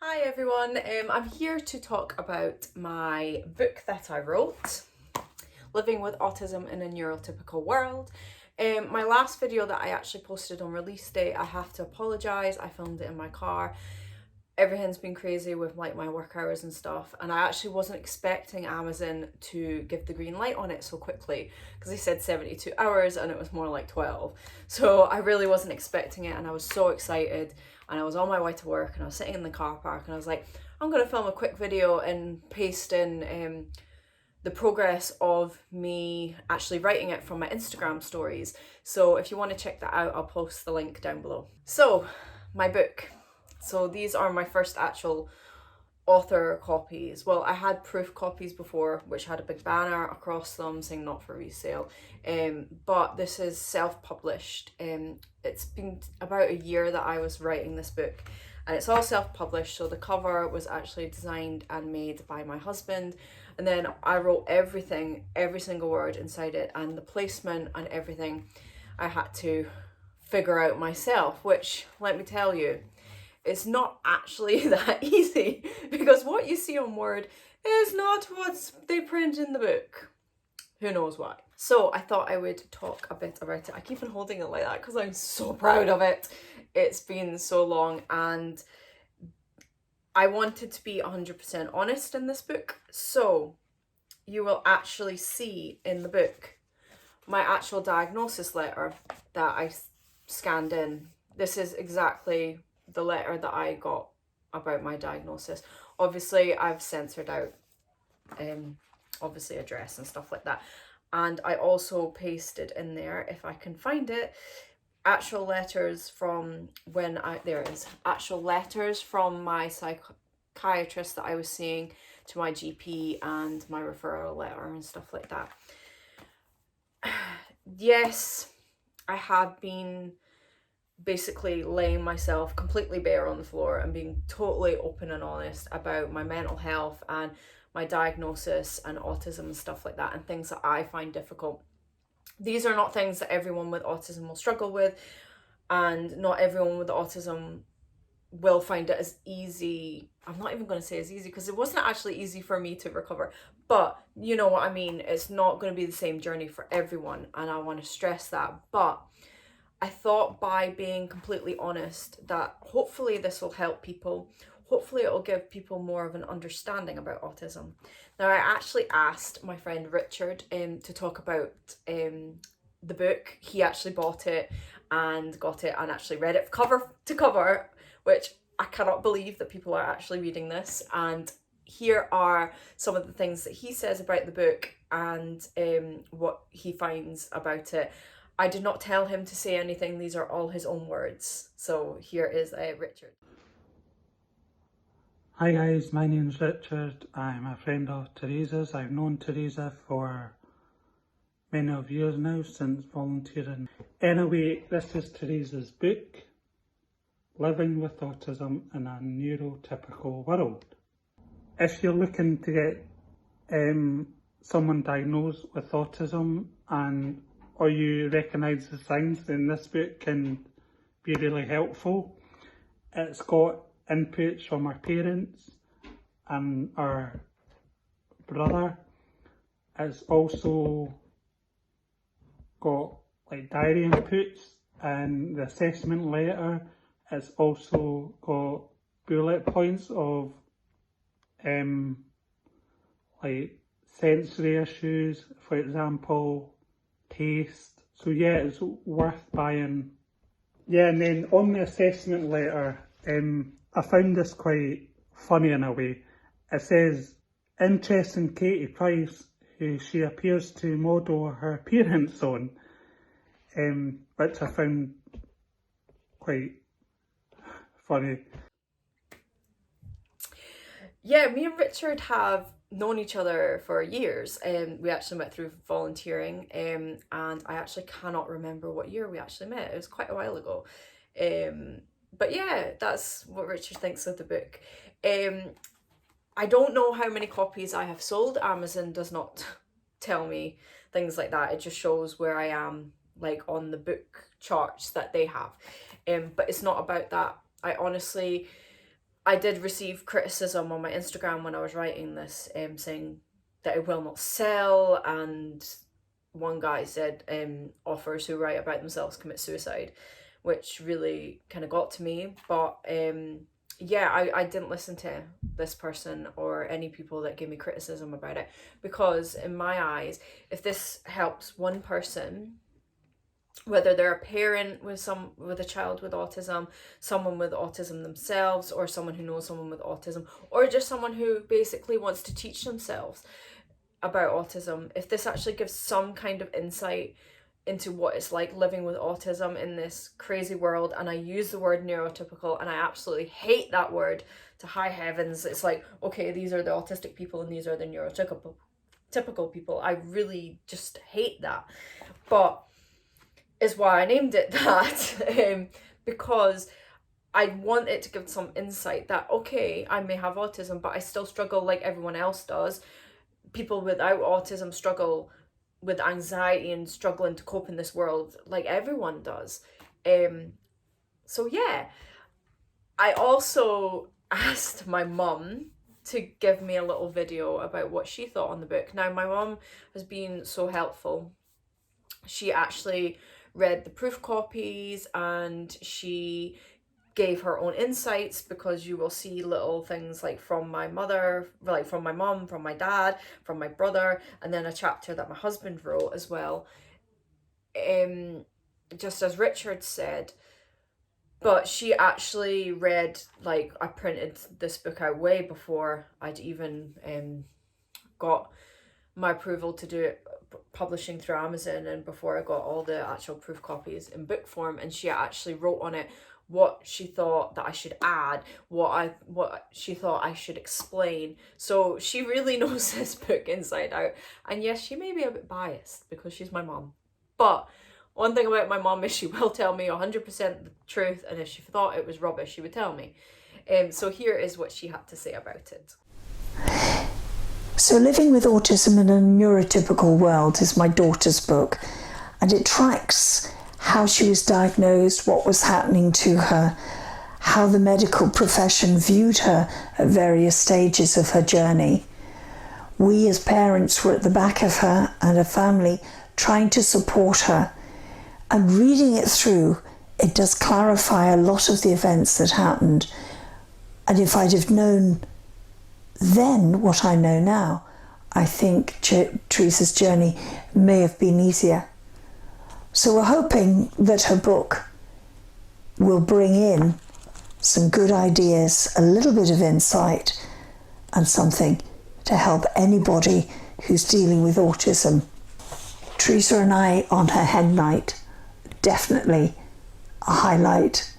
Hi everyone, I'm here to talk about my book that I wrote, Living with Autism in a Neurotypical World. My last video that I actually posted on release day, I have to apologise, I filmed it in my car. Everything's been crazy with like my work hours and stuff, and I actually wasn't expecting Amazon to give the green light on it so quickly because they said 72 hours and it was more like 12. So I really wasn't expecting it, and I was so excited, and I was on my way to work and I was sitting in the car park and I was like, I'm gonna film a quick video and paste in the progress of me actually writing it from my Instagram stories. So if you want to check that out, I'll post the link down below. So my book. So these are my first actual author copies. Well, I had proof copies before, which had a big banner across them saying not for resale. But this is self-published. It's been about a year that I was writing this book, and it's all self-published. So the cover was actually designed and made by my husband, and then I wrote everything, every single word inside it, and the placement and everything I had to figure out myself, which, let me tell you, it's not actually that easy, because what you see on Word is not what they print in the book. Who knows why? So I thought I would talk a bit about it. I keep on holding it like that because I'm so proud of it. It's been so long, and I wanted to be 100% honest in this book. So you will actually see in the book my actual diagnosis letter that I scanned in. This is exactly the letter that I got about my diagnosis. Obviously I've censored out obviously address and stuff like that, and I also pasted in there, if I can find it, actual letters from when there it is, actual letters from my psychiatrist that I was seeing to my GP, and my referral letter and stuff like that. Yes, I have been basically laying myself completely bare on the floor and being totally open and honest about my mental health and my diagnosis and autism and stuff like that, and things that I find difficult. These are not things that everyone with autism will struggle with, and not everyone with autism will find it as easy. I'm not even going to say as easy, because it wasn't actually easy for me to recover, but you know what I mean. It's not going to be the same journey for everyone, and I want to stress that. But I thought by being completely honest that hopefully this will help people. Hopefully it will give people more of an understanding about autism. Now, I actually asked my friend Richard to talk about the book. He actually bought it and got it and actually read it cover to cover, which I cannot believe that people are actually reading this. And here are some of the things that he says about the book and what he finds about it. I did not tell him to say anything. These are all his own words. So here is Richard. Hi guys, my name's Richard. I'm a friend of Teresa's. I've known Teresa for many of years now, since volunteering. Anyway, this is Teresa's book, Living with Autism in a Neurotypical World. If you're looking to get someone diagnosed with autism or you recognise the signs, then this book can be really helpful. It's got inputs from our parents and our brother. It's also got like diary inputs, and the assessment letter. It's also got bullet points of like sensory issues, for example, taste. So yeah, it's worth buying. Yeah, and then on the assessment letter, I found this quite funny in a way. It says, interest in Katie Price, who she appears to model her appearance on, which I found quite funny. Yeah, me and Richard have known each other for years. We actually met through volunteering, and I actually cannot remember what year we actually met. It was quite a while ago. But yeah, that's what Richard thinks of the book. I don't know how many copies I have sold. Amazon does not tell me things like that. It just shows where I am, like on the book charts that they have. But it's not about that. I honestly I did receive criticism on my Instagram when I was writing this, saying that it will not sell, and one guy said authors who write about themselves commit suicide, which really kind of got to me. But yeah, I didn't listen to this person or any people that gave me criticism about it, because in my eyes, if this helps one person, whether they're a parent with a child with autism, someone with autism themselves, or someone who knows someone with autism, or just someone who basically wants to teach themselves about autism, if this actually gives some kind of insight into what it's like living with autism in this crazy world. And I use the word neurotypical, and I absolutely hate that word to high heavens. It's like, okay, these are the autistic people and these are the neurotypical people. I really just hate that, but is why I named it that, because I want it to give some insight that, okay, I may have autism, but I still struggle like everyone else does. People without autism struggle with anxiety and struggling to cope in this world like everyone does. So yeah, I also asked my mum to give me a little video about what she thought on the book. Now, my mum has been so helpful. She actually read the proof copies and she gave her own insights, because you will see little things like from my mother, like from my mom, from my dad, from my brother, and then a chapter that my husband wrote as well, just as Richard said. But she actually read, like, I printed this book out way before I'd even got my approval to do it publishing through Amazon, and before I got all the actual proof copies in book form. And she actually wrote on it what she thought that I should add, what she thought I should explain. So she really knows this book inside out. And yes, she may be a bit biased because she's my mom, but one thing about my mom is she will tell me 100% the truth, and if she thought it was rubbish, she would tell me. So here is what she had to say about it. So Living with Autism in a Neurotypical World is my daughter's book, and it tracks how she was diagnosed, what was happening to her, how the medical profession viewed her at various stages of her journey. We as parents were at the back of her and her family trying to support her, and reading it through, it does clarify a lot of the events that happened. And if I'd have known then what I know now, I think Teresa's journey may have been easier. So we're hoping that her book will bring in some good ideas, a little bit of insight, and something to help anybody who's dealing with autism. Teresa and I on her hen night, definitely a highlight.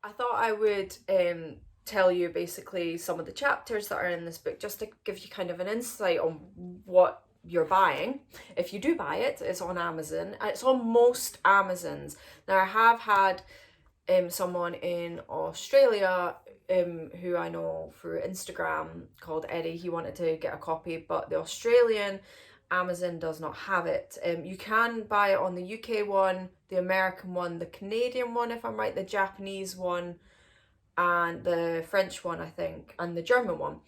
I thought I would tell you basically some of the chapters that are in this book, just to give you kind of an insight on what you're buying. If you do buy it, it's on Amazon, and it's on most Amazons. Now, I have had someone in Australia who I know through Instagram called Eddie. He wanted to get a copy, but the Australian Amazon does not have it. You can buy it on the UK one, the American one, the Canadian one, if I'm right, the Japanese one, and the French one, I think, and the German one.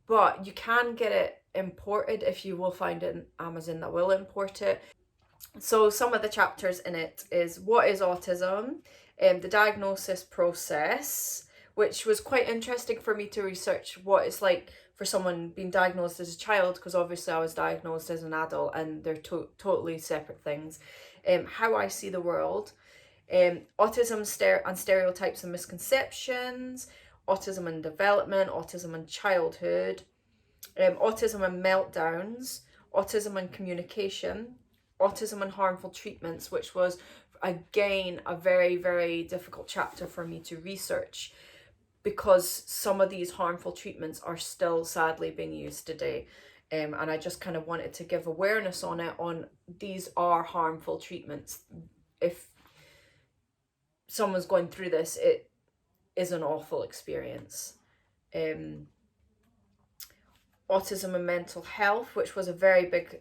But you can get it imported if you will find an Amazon that will import it. So some of the chapters in it is what is autism, the diagnosis process, which was quite interesting for me to research what it's like for someone being diagnosed as a child, because obviously I was diagnosed as an adult and they're totally separate things. How I see the world, autism and stereotypes and misconceptions, autism and development, autism and childhood, autism and meltdowns, autism and communication, autism and harmful treatments, which was again a very, very difficult chapter for me to research, because some of these harmful treatments are still sadly being used today. And I just kind of wanted to give awareness on it, on these are harmful treatments. If someone's going through this, it is an awful experience. Autism and mental health, which was a very big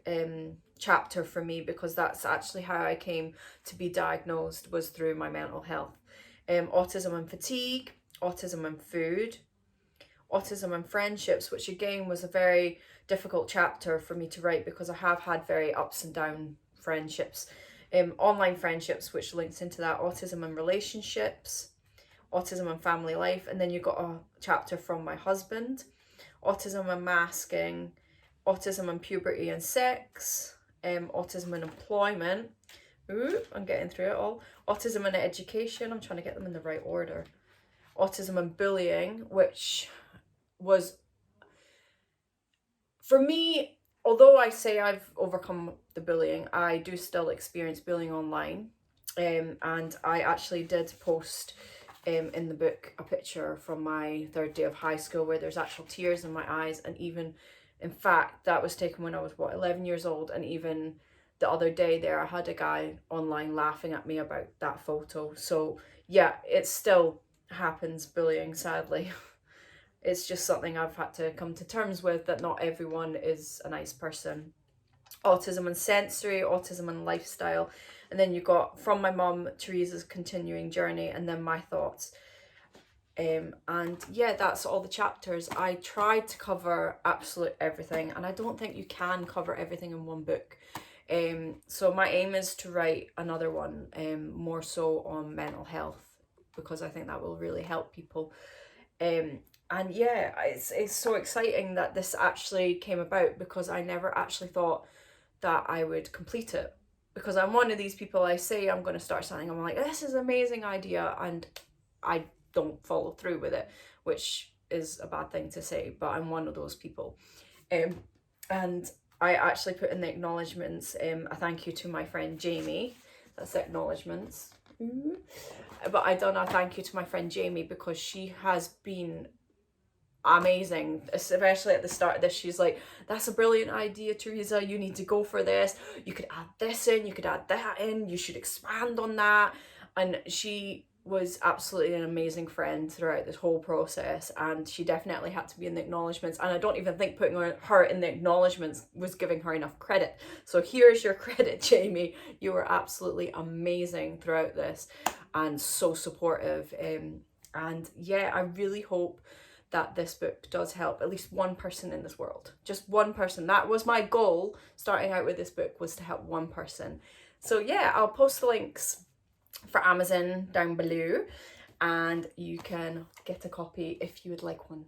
chapter for me, because that's actually how I came to be diagnosed, was through my mental health. Autism and fatigue, autism and food, autism and friendships, which again was a very difficult chapter for me to write because I have had very ups and down friendships, online friendships, which links into that, autism and relationships, autism and family life, and then you got a chapter from my husband, autism and masking, autism and puberty and sex, autism and employment. Ooh, I'm getting through it all. Autism and education, I'm trying to get them in the right order. Autism and bullying, which was, for me, although I say I've overcome the bullying, I do still experience bullying online. And I actually did post in the book a picture from my 3rd day of high school where there's actual tears in my eyes, and even, in fact, that was taken when I was, 11 years old, and even the other day there I had a guy online laughing at me about that photo. So yeah, it still happens, bullying, sadly. It's just something I've had to come to terms with, that not everyone is a nice person. Autism and sensory, autism and lifestyle, and then you got from my mum, Teresa's continuing journey, and then my thoughts. And yeah, that's all the chapters. I tried to cover absolute everything, and I don't think you can cover everything in one book. So my aim is to write another one, more so on mental health, because I think that will really help people. And yeah, it's so exciting that this actually came about, because I never actually thought that I would complete it, because I'm one of these people, I say I'm going to start something, I'm like, this is an amazing idea, and I don't follow through with it, which is a bad thing to say, but I'm one of those people. And I actually put in the acknowledgements a thank you to my friend Jamie. That's the acknowledgements. But I done a thank you to my friend Jamie because she has been amazing, especially at the start of this. She's like, that's a brilliant idea, Teresa, you need to go for this, you could add this in, you could add that in, you should expand on that. And she was absolutely an amazing friend throughout this whole process, and she definitely had to be in the acknowledgements, and I don't even think putting her in the acknowledgements was giving her enough credit. So here's your credit, Jamie. You were absolutely amazing throughout this and so supportive. And yeah, I really hope that this book does help at least one person in this world. Just one person. That was my goal starting out with this book, was to help one person. So yeah, I'll post the links for Amazon down below, and you can get a copy if you would like one.